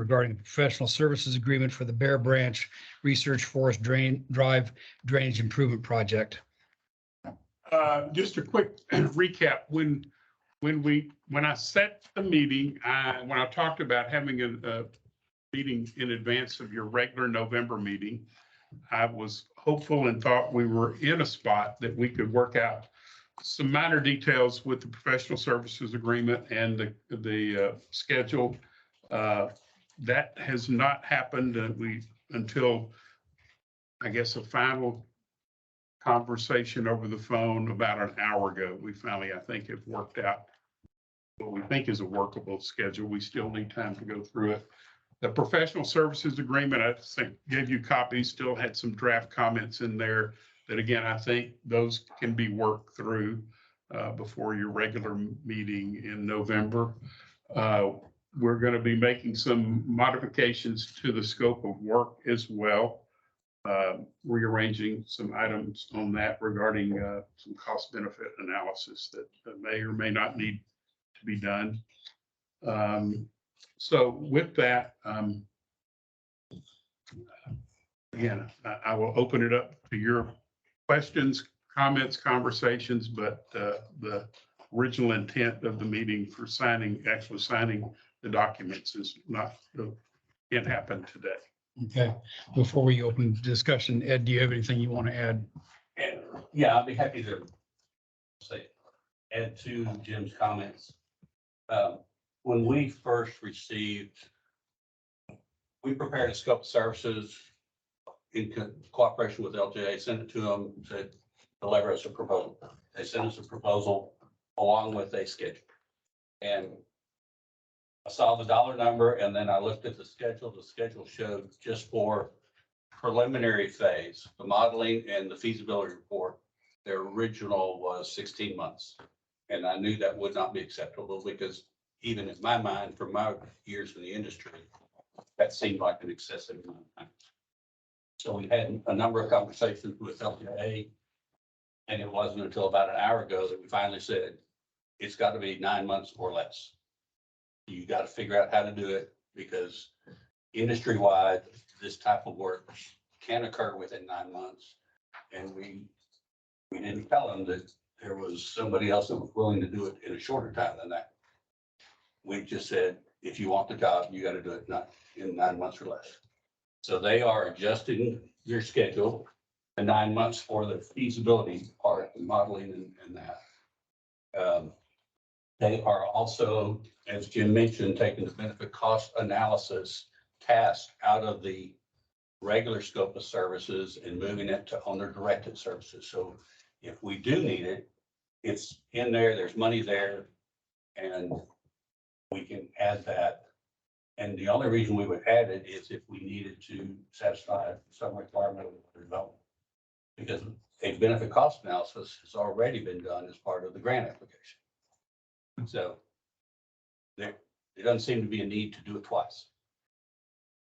regarding the professional services agreement for the Bear Branch Research Forest Drive Drainage Improvement Project. Just a quick recap. When I set the meeting, when I talked about having a meeting in advance of your regular November meeting, I was hopeful and thought we were in a spot that we could work out some minor details with the professional services agreement and the schedule. That has not happened until I guess a final conversation over the phone about an hour ago. We finally, I think, have worked out what we think is a workable schedule. We still need time to go through it. The professional services agreement, I think, gave you copies, still had some draft comments in there that, again, I think those can be worked through before your regular meeting in November. We're going to be making some modifications to the scope of work as well, rearranging some items on that regarding some cost benefit analysis that may or may not need to be done. So with that, again, I will open it up to your questions, comments, conversations, but the original intent of the meeting for actually signing the documents is not, can't happen today. Okay, before we open discussion, Ed, do you have anything you want to add? And yeah, I'll be happy to add to Jim's comments. When we first received, we prepared a scope of services in cooperation with LJA, sent it to them, said, deliver us a proposal. They sent us a proposal along with a schedule. And I saw the dollar number and then I looked at the schedule. The schedule showed just for preliminary phase, the modeling and the feasibility report, their original was 16 months. And I knew that would not be acceptable because even in my mind, from my years in the industry, that seemed like an excessive amount of time. So we had a number of conversations with LJA, and it wasn't until about an hour ago that we finally said, it's got to be 9 months or less. You got to figure out how to do it because industry-wide, this type of work can occur within 9 months. And we didn't tell them that there was somebody else that was willing to do it in a shorter time than that. We just said, if you want the job, you got to do it not in 9 months or less. So they are adjusting their schedule to 9 months for the feasibility part, the modeling and that. They are also, as Jim mentioned, taking the benefit cost analysis task out of the regular scope of services and moving it to owner directed services. So if we do need it, it's in there, there's money there, and we can add that. And the only reason we would add it is if we needed to satisfy some requirement of the development. Because a benefit cost analysis has already been done as part of the grant application. So there doesn't seem to be a need to do it twice.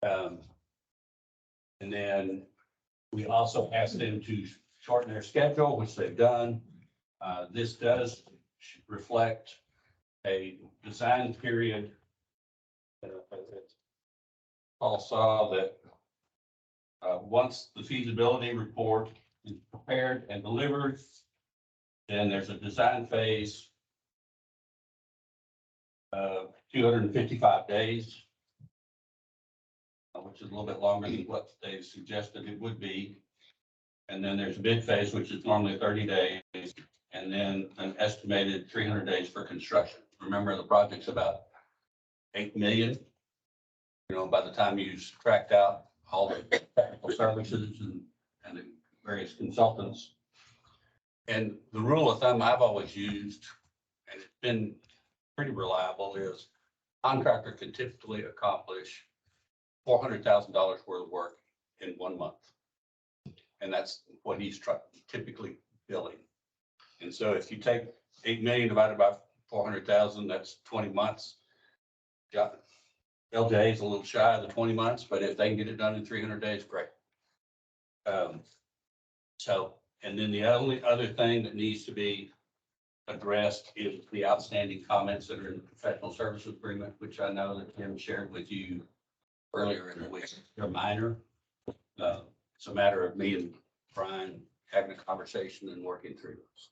And then we also asked them to shorten their schedule, which they've done. This does reflect a design period. Paul saw that once the feasibility report is prepared and delivered, then there's a design phase of 255 days, which is a little bit longer than what they suggested it would be. And then there's a bid phase, which is normally 30 days, and then an estimated 300 days for construction. Remember, the project's about 8 million. You know, by the time you subtract out all the technical services and the various consultants. And the rule of thumb I've always used, and it's been pretty reliable, is contractor can typically accomplish $400,000 worth of work in 1 month. And that's what he's typically billing. And so if you take 8 million divided by 400,000, that's 20 months. Yeah. LJA is a little shy of the 20 months, but if they can get it done in 300 days, great. And then the only other thing that needs to be addressed is the outstanding comments that are in the professional services agreement, which I know that Tim shared with you earlier in the week. They're minor. It's a matter of me and Brian having a conversation and working through those.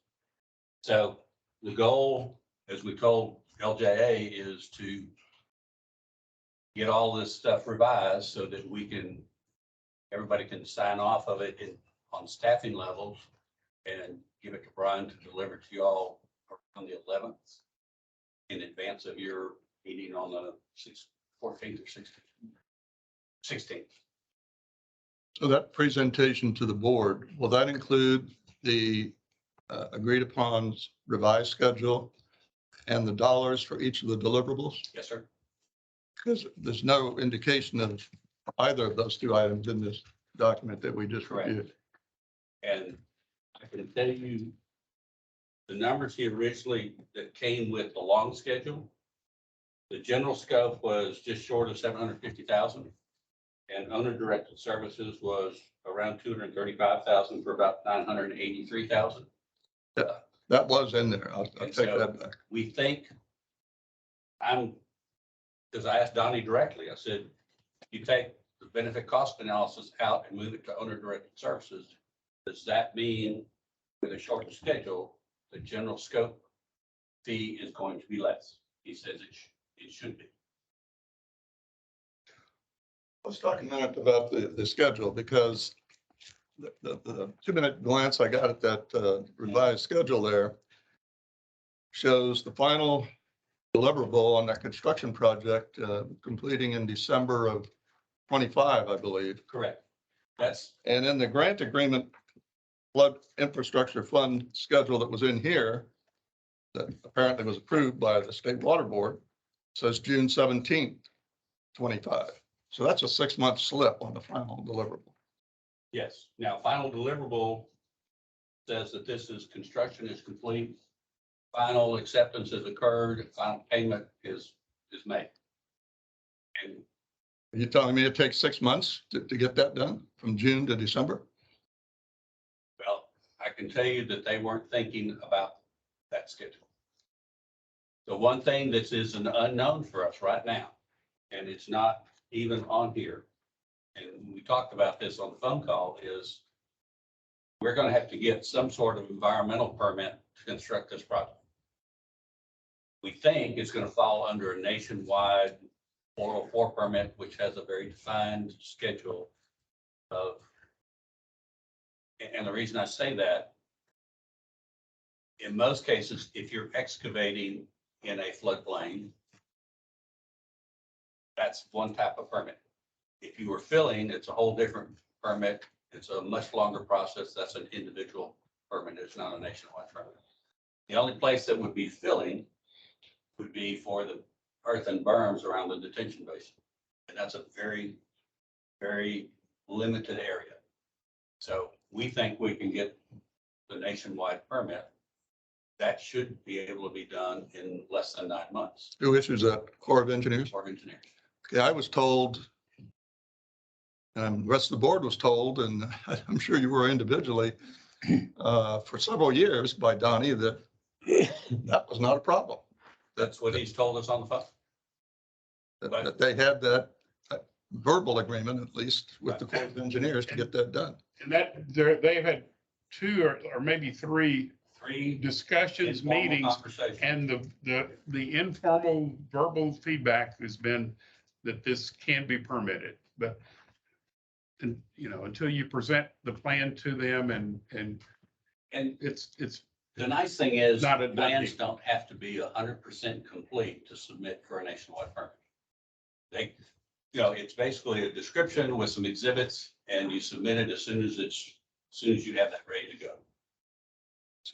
So the goal, as we told LJA, is to get all this stuff revised so that everybody can sign off of it on staffing levels and give it to Brian to deliver to y'all on the 11th in advance of your meeting on the 14th or 16th. So that presentation to the board, will that include the agreed upon revised schedule and the dollars for each of the deliverables? Yes, sir. Because there's no indication of either of those two items in this document that we just Correct. reviewed. And I can tell you the numbers he originally that came with the long schedule. The general scope was just short of 750,000. And owner directed services was around 235,000 for about 983,000. That was in there. I'll And take so- that back. We think because I asked Donnie directly, I said, you take the benefit cost analysis out and move it to owner directed services. Does that mean with a shortened schedule, the general scope fee is going to be less? He says it should be. Let's talk a minute about the schedule, because the 2-minute glance I got at that revised schedule there shows the final deliverable on that construction project completing in December of 25, I believe. Correct. That's And in the grant agreement flood infrastructure fund schedule that was in here, that apparently was approved by the State Water Board, says June 17th, 25. So that's a 6-month slip on the final deliverable. yes. Now, final deliverable says that construction is complete. Final acceptance has occurred, final payment is made. And Are you telling me it takes 6 months to get that done from June to December? well, I can tell you that they weren't thinking about that schedule. The one thing that is an unknown for us right now, and it's not even on here, and we talked about this on the phone call, is we're going to have to get some sort of environmental permit to construct this project. We think it's going to fall under a nationwide 404 permit, which has a very defined schedule of, and the reason I say that, in most cases, if you're excavating in a floodplain, that's one type of permit. If you were filling, it's a whole different permit. It's a much longer process. That's an individual permit. It's not a nationwide permit. The only place that would be filling would be for the earth and berms around the detention basin. And that's a very, very limited area. So we think we can get the nationwide permit. That should be able to be done in less than 9 months Who issues that? Corps of Engineers? for engineering. Okay, I was told, and the rest of the board was told, and I'm sure you were individually, for several years by Donnie, that that was not a problem. That's what he's told us on the phone. That they had that verbal agreement, at least with the Corps of Engineers, to get that done. And they've had two or maybe three discussions, Informal meetings, conversations. and the informal verbal feedback has been that this can be permitted, but and, until you present the plan to them and And it's the nice thing is, Not a done plans deal. don't have to be 100% complete to submit for a nationwide permit. It's basically a description with some exhibits, and you submit it as soon as you have that ready to go.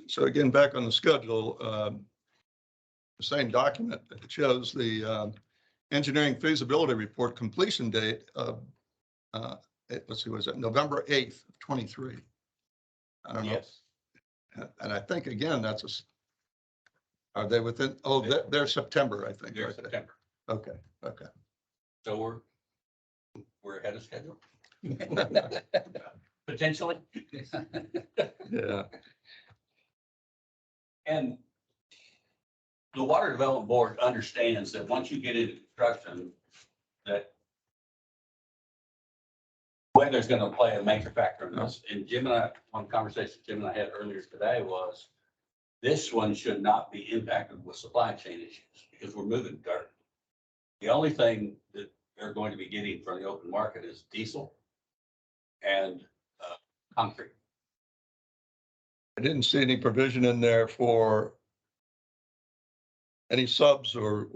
So again, back on the schedule, the same document, it shows the engineering feasibility report completion date of, let's see, was it November 8th, 23? I don't know. Yes, And I think, again, are they within, they're September, I think. they're aren't they? September. Okay, okay. So we're ahead of schedule, potentially. Yeah, And the Water Development Board understands that once you get into construction, that weather's gonna play a major factor in this. And Jim and I, one conversation Jim and I had earlier today was, this one should not be impacted with supply chain issues because we're moving dirt. The only thing that they're going to be getting from the open market is diesel and concrete. I didn't see any provision in there for any subs or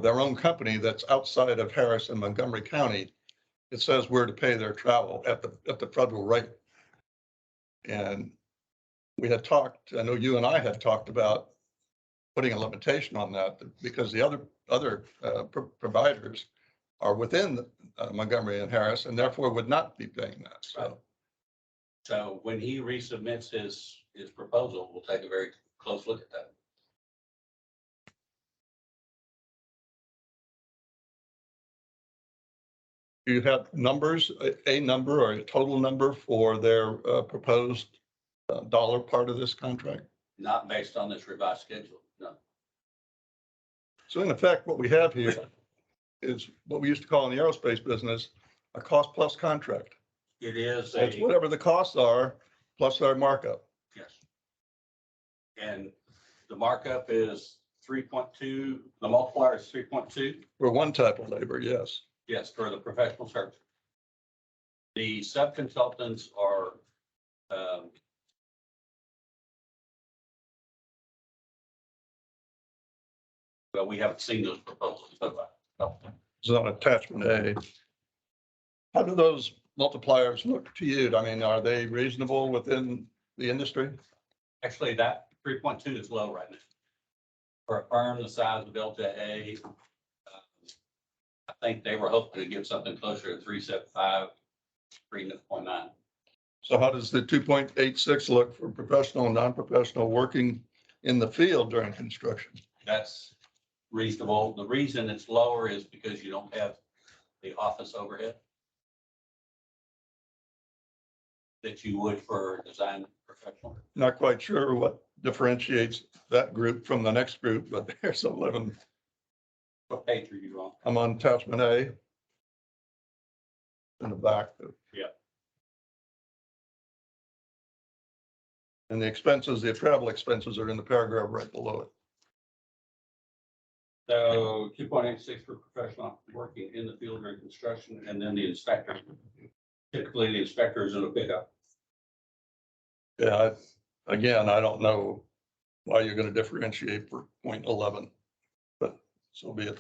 their own company that's outside of Harris and Montgomery County. It says where to pay their travel at the federal rate. And we had talked, I know you and I had talked about putting a limitation on that because the other providers are within Montgomery and Harris and therefore would not be paying that. So So when he resubmits his proposal, we'll take a very close look at that. do you have numbers, a number or a total number for their proposed dollar part of this contract? Not based on this revised schedule, no. So in effect, what we have here is what we used to call in the aerospace business, a cost plus contract. It is It's a, whatever the costs are plus our markup. yes. And the markup is 3.2, the multiplier is 3.2. For one type of labor, yes. Yes, for the professional service. The sub-consultants are, well, we haven't seen those proposals, but It's on attachment A. How do those multipliers look to you? I mean, are they reasonable within the industry? actually that 3.2 is low right now. For a firm the size of LJA, I think they were hoping to get something closer to 3.75, 3.9. So how does the 2.86 look for professional and non-professional working in the field during construction? That's reasonable. The reason it's lower is because you don't have the office overhead that you would for a design professional. Not quite sure what differentiates that group from the next group, but there's 11. What page are you on? I'm on attachment A. In the back. Yeah. And the expenses, the travel expenses are in the paragraph right below it. So 2.86 for professional working in the field during construction, and then the inspector. Typically, the inspector is in a pickup. Yeah, again, I don't know why you're going to differentiate for 0.11, but so be it.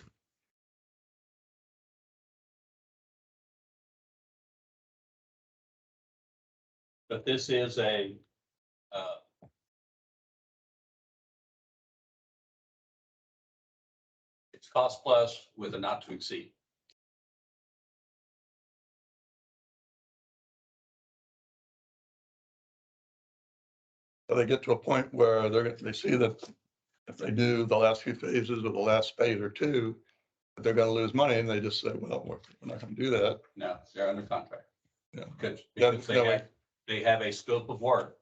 But this is a, it's cost plus with a not to exceed. So they get to a point where they see that if they do the last few phases or the last phase or two, that they're going to lose money and they just say, well, we're not going to do that. No, they're under contract. Yeah. Because Yeah, they have a scope of work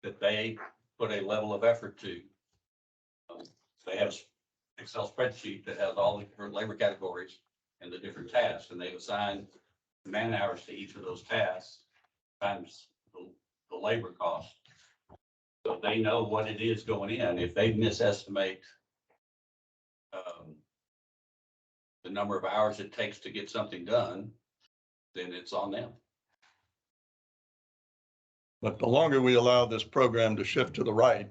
that they put a level of effort to. They have an Excel spreadsheet that has all the different labor categories and the different tasks, and they've assigned man hours to each of those tasks times the labor cost. So they know what it is going in. If they misestimate the number of hours it takes to get something done, then it's on them. But the longer we allow this program to shift to the right,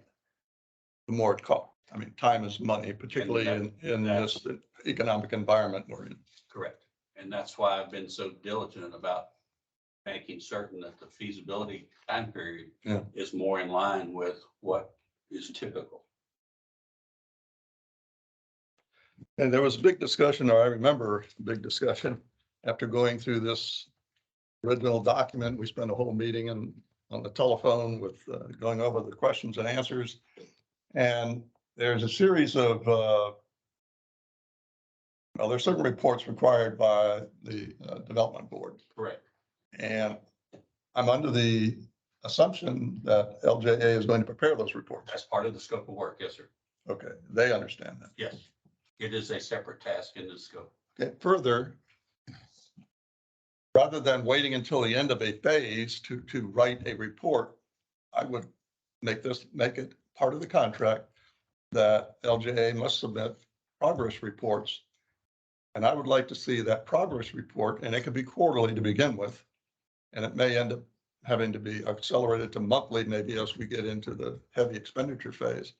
the more it costs. I mean, time is money, particularly in this economic environment we're in. Correct. And that's why I've been so diligent about making certain that the feasibility time period Yeah. is more in line with what is typical. And there was a big discussion, or I remember a big discussion after going through this original document. We spent a whole meeting on the telephone with going over the questions and answers. And there's a series of, well, there's certain reports required by the development board. Correct. And I'm under the assumption that LJA is going to prepare those reports. That's part of the scope of work. Yes, sir. Okay, they understand that. Yes. It is a separate task in the scope. Okay, further, rather than waiting until the end of a phase to write a report, I would make it part of the contract that LJA must submit progress reports. And I would like to see that progress report, and it could be quarterly to begin with. And it may end up having to be accelerated to monthly, maybe as we get into the heavy expenditure phase.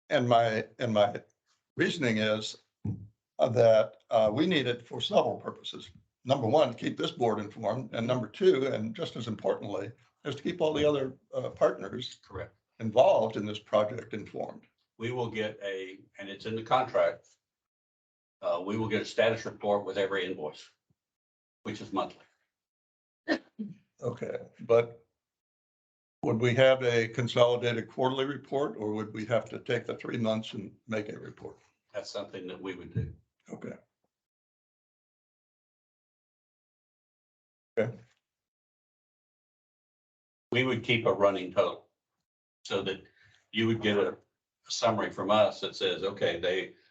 And my reasoning is that we need it for several purposes. Number one, to keep this board informed, and number two, and just as importantly, is to keep all the other partners Correct. involved in this project informed. We will get and it's in the contract, we will get a status report with every invoice, which is monthly. Okay, but would we have a consolidated quarterly report, or would we have to take the 3 months and make a report? That's something that we would do. Okay. Okay, We would keep a running total so that you would get a summary from us that says, okay,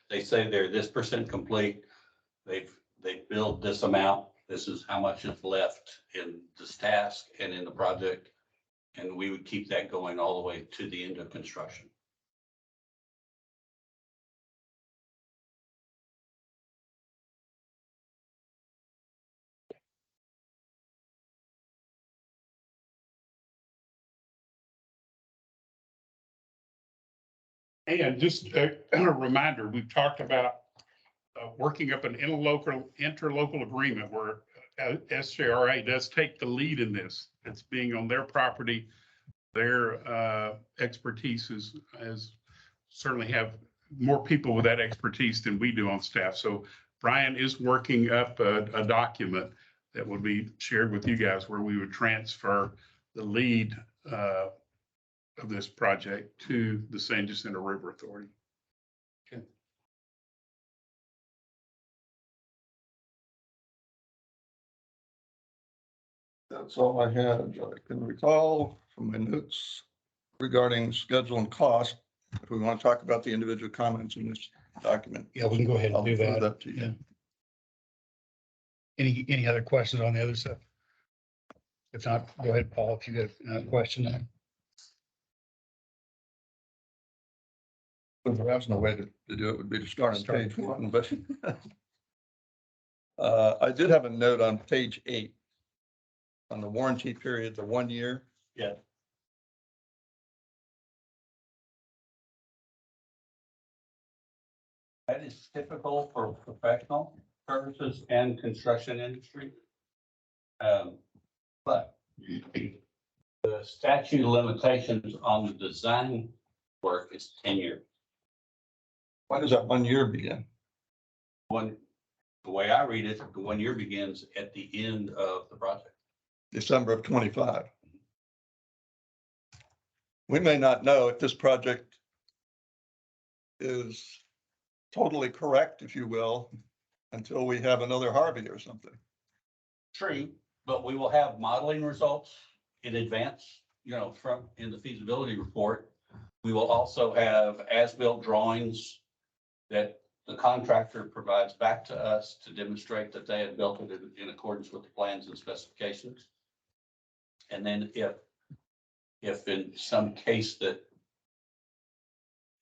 they say they're this % complete. They billed this amount. This is how much is left in this task and in the project. And we would keep that going all the way to the end of construction. And just a reminder, we've talked about working up an interlocal agreement where SJRA does take the lead in this. It's being on their property. Their expertise is certainly have more people with that expertise than we do on staff. So Brian is working up a document that will be shared with you guys where we would transfer the lead of this project to the San Jacinto River Authority. that's all I had. I can recall from my notes regarding schedule and cost. If we want to talk about the individual comments in this document. Yeah, we can go ahead and I'll do defer that. to you. Any other questions on the other stuff? If not, go ahead, Paul, if you got a question. Well, perhaps no way to do it would be to start on Start. page 1, but I did have a note on page 8 on the warranty period, the 1 year. Yeah. That is typical for professional services and construction industry. But the statute of limitations on the design work is 10 years. When does that 1 year begin? The way I read it, the 1 year begins at the end of the project. December of 25. We may not know if this project is totally correct, if you will, until we have another Harvey or something. True, but we will have modeling results in advance, in the feasibility report. We will also have as-built drawings that the contractor provides back to us to demonstrate that they have built it in accordance with the plans and specifications. And then if in some case that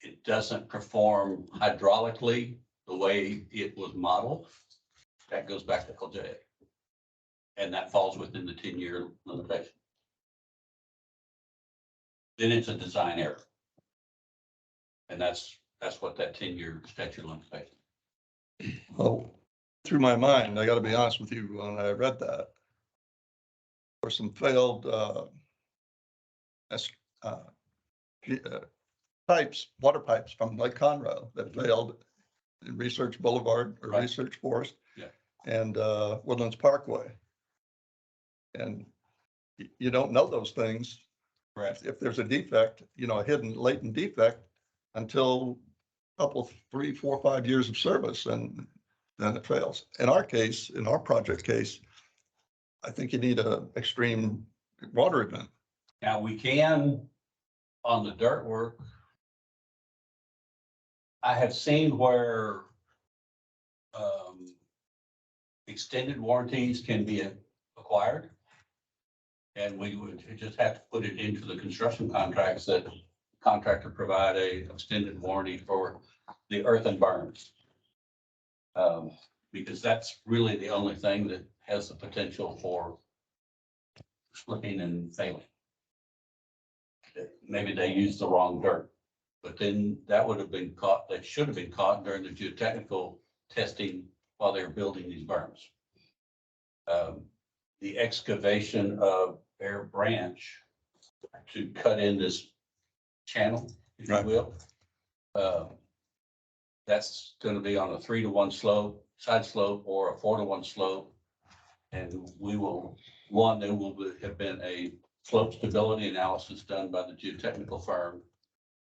it doesn't perform hydraulically the way it was modeled, that goes back to LJA. And that falls within the 10-year limitation. Then it's a design error. And that's what that 10-year statute of limitation. Well, through my mind, I got to be honest with you, when I read that, for some failed water pipes from Lake Conroe that failed in Research Boulevard or Right. Research Forest. Yeah. And Woodlands Parkway. And you don't know those things. Correct. If there's a defect, a hidden latent defect until a couple, 3, 4, 5 years of service, and then it fails. In our case, in our project case, I think you need a extreme water event. Now we can, on the dirt work, I have seen where extended warranties can be acquired. And we would just have to put it into the construction contracts that contractor provide a extended warranty for the earth and burns. Because that's really the only thing that has the potential for slipping and failing. Maybe they used the wrong dirt, but then that would have been caught, that should have been caught during the geotechnical testing while they were building these berms. The excavation of Bear Branch to cut in this channel, if you Right. will. That's going to be on a 3-to-1 slope, side slope, or a 4-to-1 slope. And there will have been a slope stability analysis done by the geotechnical firm.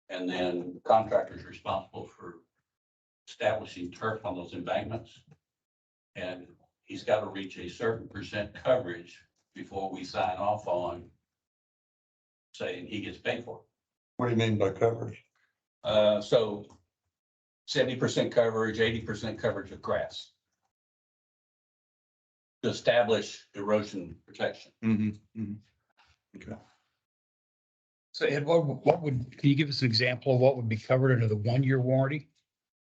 And then the contractor's responsible for establishing turf on those embankments. And he's got to reach a certain percent coverage before we sign off on saying he gets paid for What do you mean by coverage? it. So 70% coverage, 80% coverage of grass to establish erosion protection. Okay. So Ed, what would, can you give us an example of what would be covered under the 1-year warranty?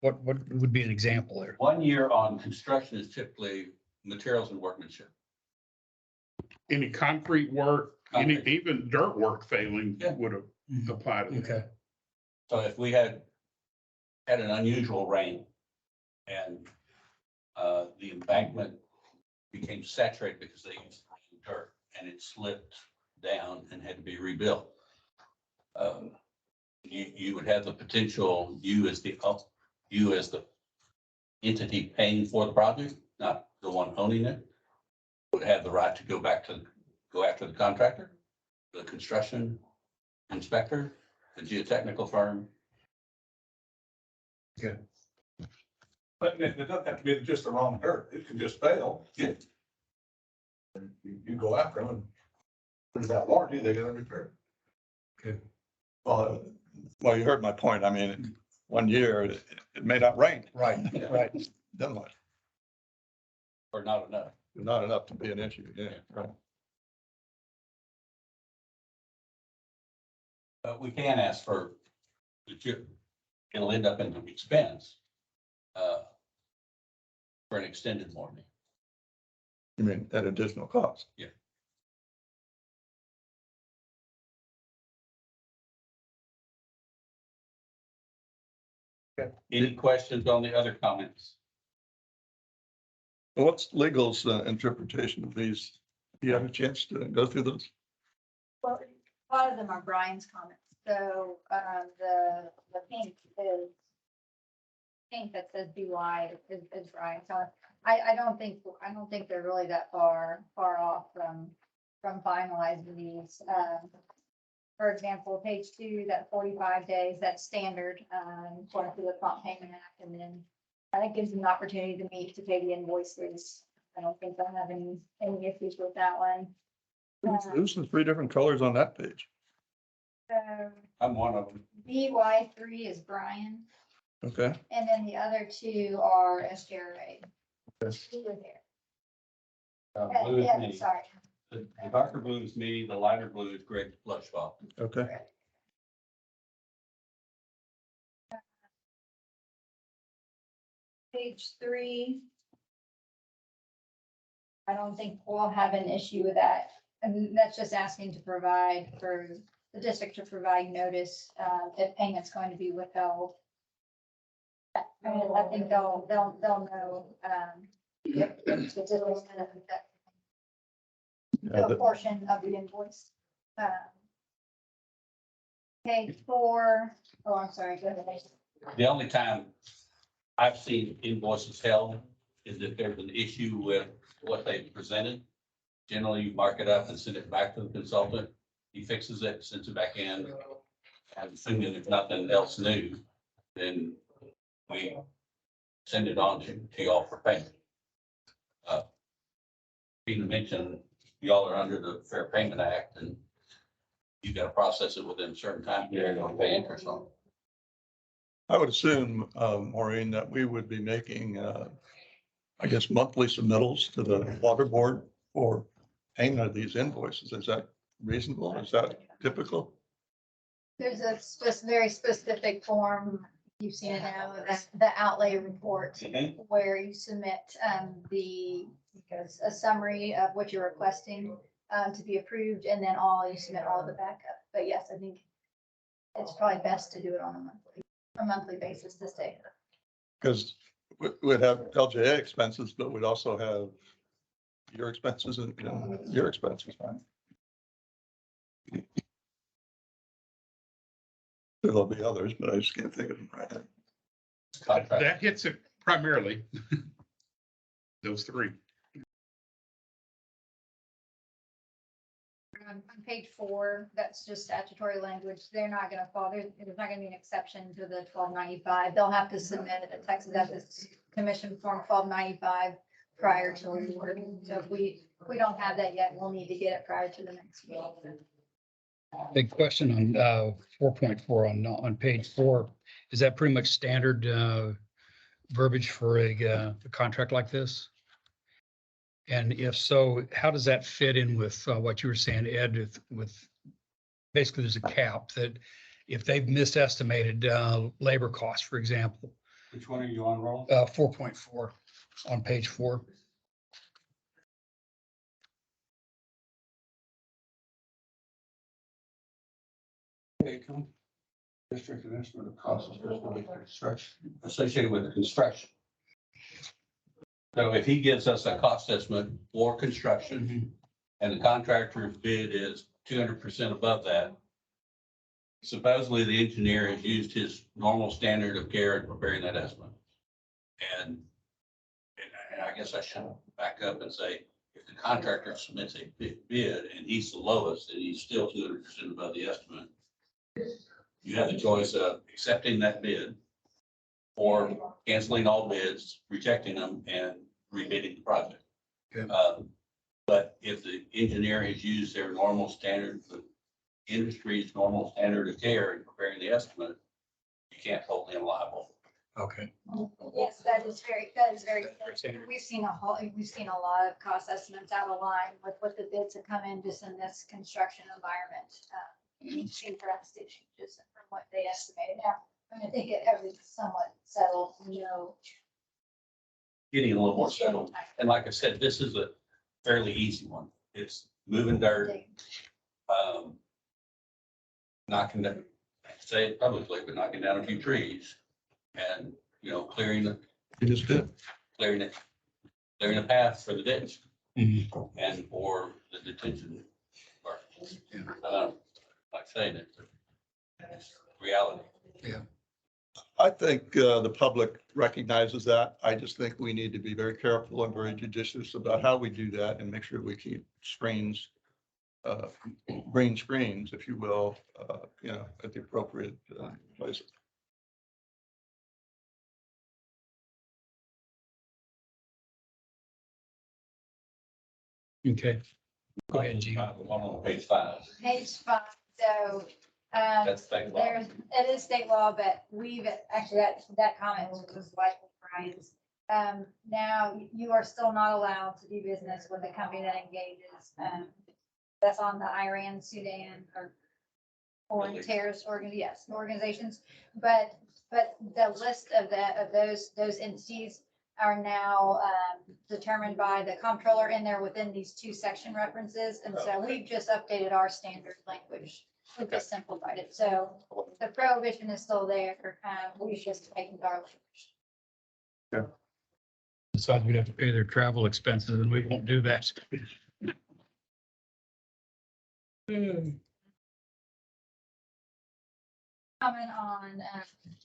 What would be an example there? 1 year on construction is typically materials and workmanship. Any concrete work, any, Concrete. even dirt work failing Yeah. would have applied. to that. Okay, So if we had an unusual rain and the embankment became saturated because they used dirt and it slipped down and had to be rebuilt. You would have the potential, you as the entity paying for the project, not the one owning it, would have the right to go after the contractor, the construction inspector, the geotechnical firm. But it doesn't have to be just the wrong dirt. It can just fail. Yeah. And you go after them and put that warranty, they gotta repair it. Well, you heard my point. I mean, 1 year, it may not rain. right, right. Then what? Or not enough. Not enough to be an issue. Yeah, right. But we can ask for, it'll end up in the expense for an extended warranty. You mean at additional cost? Yeah. Any questions on the other comments? What's legal's interpretation of these? Do you have a chance to go through those? Well, a lot of them are Brian's comments. So, the pink that says be wide is Brian. So I don't think they're really that far off from finalizing these. For example, page 2, that 45 days, that's standard, according to the Prompt Payment Act. And then that gives them an opportunity to pay the invoices. I don't think they'll have any issues with that one. Who's the 3 different colors on that page? So I'm one of them. BY3 is Brian, Okay. and then the other 2 are SJRA. Okay. Who were there? Blue is Yeah, me. sorry. The darker blue is me, the lighter blue is Greg Lushbaugh. Okay. Page 3. I don't think we'll have an issue with that. And that's just asking to provide for the district to provide notice, if payment's going to be withheld. I mean, I think they'll know, if the district's gonna Yeah, a portion of the invoice. Page 4. Oh, I'm sorry, go ahead. The only time I've seen invoices held is if there's an issue with what they presented. Generally, you mark it up and send it back to the consultant. He fixes it, sends it back in. And assuming if nothing else new, then we send it on to y'all for payment. Being mentioned, y'all are under the Fair Payment Act and you gotta process it within a certain time period or pay interest on it. I would assume, Maureen, that we would be making I guess, monthly submittals to the water board for payment of these invoices. Is that reasonable? Is that typical? There's a very specific form, you've seen it now, the outlay report, Mhm. where you submit a summary of what you're requesting to be approved, and then you submit all of the backup. But yes, I think it's probably best to do it on a monthly basis to stay. Because we'd have LJA expenses, but we'd also have your expenses and your expenses, right? There'll be others, but I just can't think of them right now. Contract. That hits it primarily. Those three. On page 4, that's just statutory language. They're not gonna fall, there's not gonna be an exception to the 1295. They'll have to submit a Texas Ethics Commission Form 1295 prior to award. So if we don't have that yet, we'll need to get it prior to the next meeting. Big question on 4.4 on page 4. Is that pretty much standard verbiage for a contract like this? And if so, how does that fit in with what you were saying, Ed, with basically there's a cap that if they've misestimated labor costs, for example, Which one are you on, Roland? 4.4 on page 4. Income, district and estimate of costs associated with the construction. So if he gives us a cost estimate for construction and the contractor's bid is 200% above that, supposedly the engineer has used his normal standard of care in preparing that estimate. And I guess I should back up and say, if the contractor submits a bid and he's the lowest and he's still 200% above the estimate, you have the choice of accepting that bid or canceling all bids, rejecting them, and rebidding the project. Okay. But if the engineer has used their normal standard, the industry's normal standard of care in preparing the estimate, you can't hold him liable. Okay. Yes, that is very, we've seen a lot of cost estimates out of line with what the bids have come in just in this construction environment. Seen drastic changes from what they estimated. Now, I think everything's somewhat settled, Getting a little more settled. And like I said, this is a fairly easy one. It's moving dirt, knocking down, say it publicly, but knocking down a few trees and, clearing You just did. clearing a path for the ditch Mhm. and for the detention part. Yeah. Like saying it's reality. I think the public recognizes that. I just think we need to be very careful and very judicious about how we do that and make sure we keep screens, green screens, if you will, at the appropriate places. Okay. Go ahead, Gene. One on page 5. Page 5, so, That's state law. it is state law, but actually, that comment was like Brian's. Now, you are still not allowed to do business with a company that engages, that's on the Iran, Sudan, or foreign terrorist organizations. But the list of those entities are now determined by the comptroller, and they're within these 2 section references. And so we've just updated our standard language. We've just simplified it. So the prohibition is still there. We've just taken our language. Besides, we'd have to pay their travel expenses and we won't do that. Comment on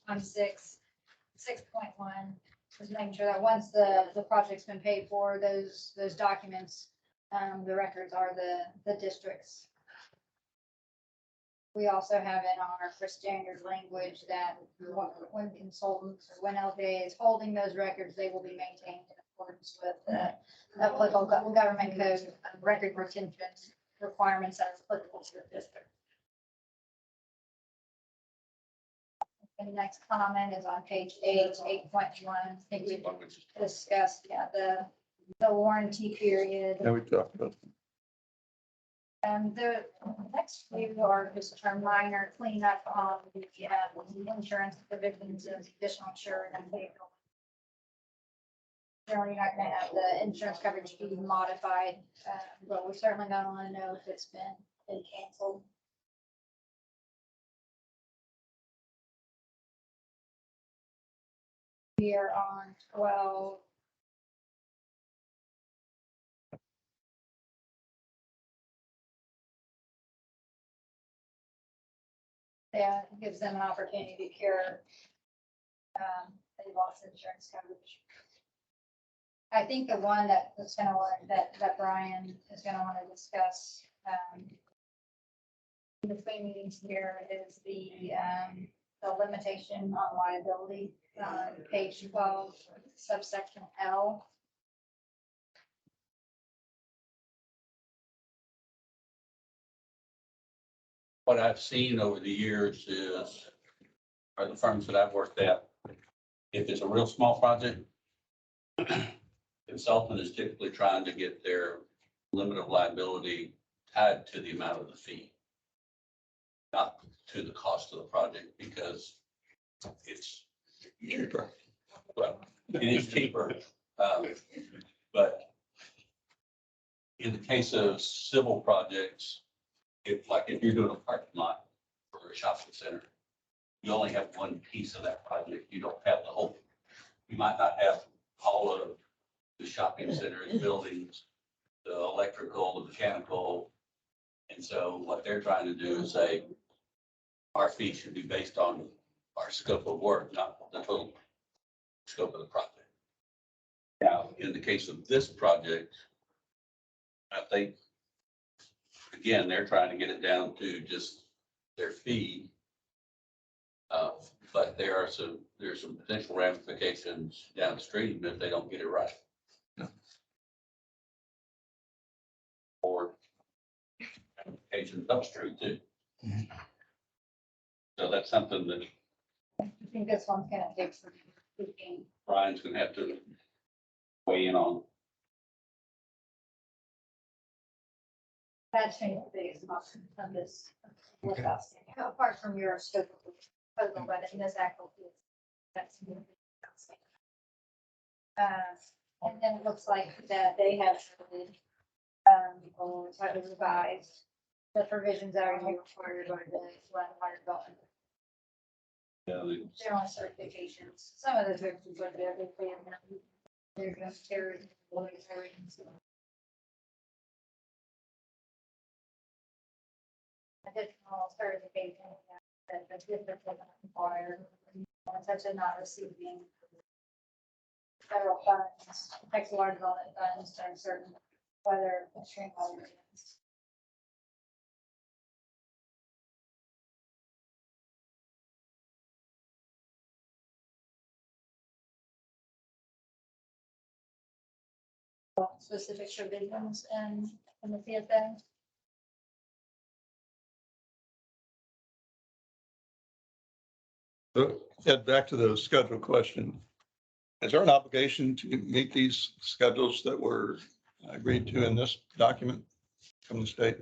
6.1, just making sure that once the project's been paid for, those documents, the records are the districts. We also have in our for standard language that when consultants or when LJA is holding those records, they will be maintained in accordance with the applicable government code, record retention requirements that are applicable to the district. And the next comment is on page 8.1. I think we discussed, the warranty period. Yeah, we talked about. The next few are just a minor cleanup on the insurance provisions and additional insurance and vehicle. Generally, you're not gonna have the insurance coverage be modified, but we're certainly gonna wanna know if it's been canceled. We are on 12. Yeah, it gives them an opportunity to cure they lost insurance coverage. I think the one that was gonna want, that Brian is gonna wanna discuss in between meetings here is the limitation on liability, page 12, subsection L. What I've seen over the years is, or the firms that I've worked at, if it's a real small project, consultant is typically trying to get their limit of liability tied to the amount of the fee, not to the cost of the project, because it's Cheaper. well, it is cheaper. But in the case of civil projects, if you're doing a parking lot for a shopping center, you only have one piece of that project. You don't have the whole, you might not have all of the shopping center's buildings, the electrical, the mechanical. And so what they're trying to do is say, our fee should be based on our scope of work, not the total scope of the project. Now, in the case of this project, I think, again, they're trying to get it down to just their fee. But there's some potential ramifications downstream if they don't get it right. Yeah. Or ramifications upstream too. Mhm. So that's something that I think this one's gonna take some tweaking. Brian's gonna have to weigh in on. That's been the biggest option of this. Okay. Apart from your scope of proposal, but in this actual case, that's. And then it looks like that they have or slightly revised the provisions that are required by the water development. General certifications, some of those are good, they're just carried. Additional certification that the district doesn't require, such as not receiving federal funds, Texas water development funds during certain weather, extreme weather events. Specific provisions in the CSA. So head back to the schedule question. Is there an obligation to meet these schedules that were agreed to in this document from the state?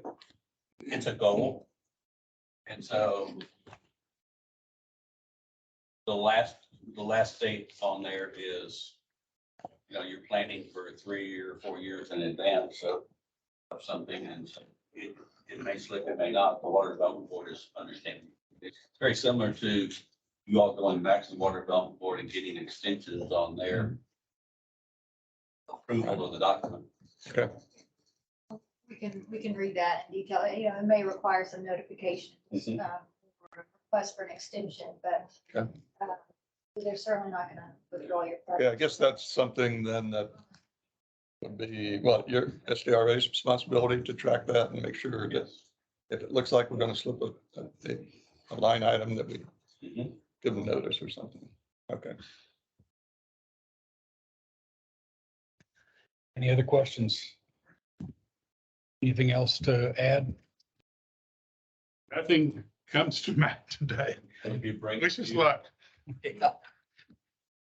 It's a goal. And so the last date on there is, you're planning for 3 or 4 years in advance of something, and so it may slip, it may not. The Water Development Board is understanding. It's very similar to you all going back to the Water Development Board and getting extensions on their approval of the document. Okay. We can read that in detail. It may require some notifications, Mhm. or request for an extension, but Okay. they're certainly not gonna withdraw your. Yeah, I guess that's something then that would be, well, your SDRA's responsibility to track that and make sure that if it looks like we're gonna slip a line item that we Mhm. give them notice or something. Okay. Any other questions? Anything else to add? Nothing comes to mind today. We'll be bringing Wish us you- luck.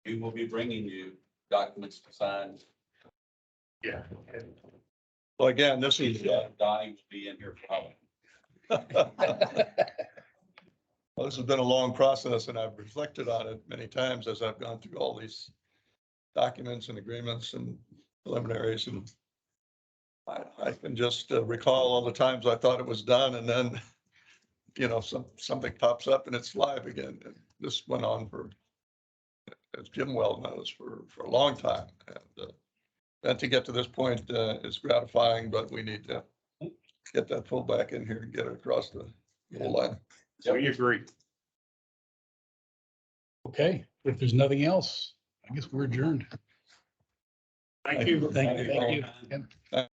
We will be bringing you documents to sign. Yeah. Well, again, this is, Donnie will be in here probably. well, this has been a long process and I've reflected on it many times as I've gone through all these documents and agreements and preliminaries and I can just recall all the times I thought it was done and then, something pops up and it's live again. And this went on for, as Jim well knows, for a long time. And to get to this point is gratifying, but we need to get that pulled back in here and get it across the goal line. We agree. Okay, if there's nothing else, I guess we're adjourned. Thank you. Thank you. Thank you. Yep.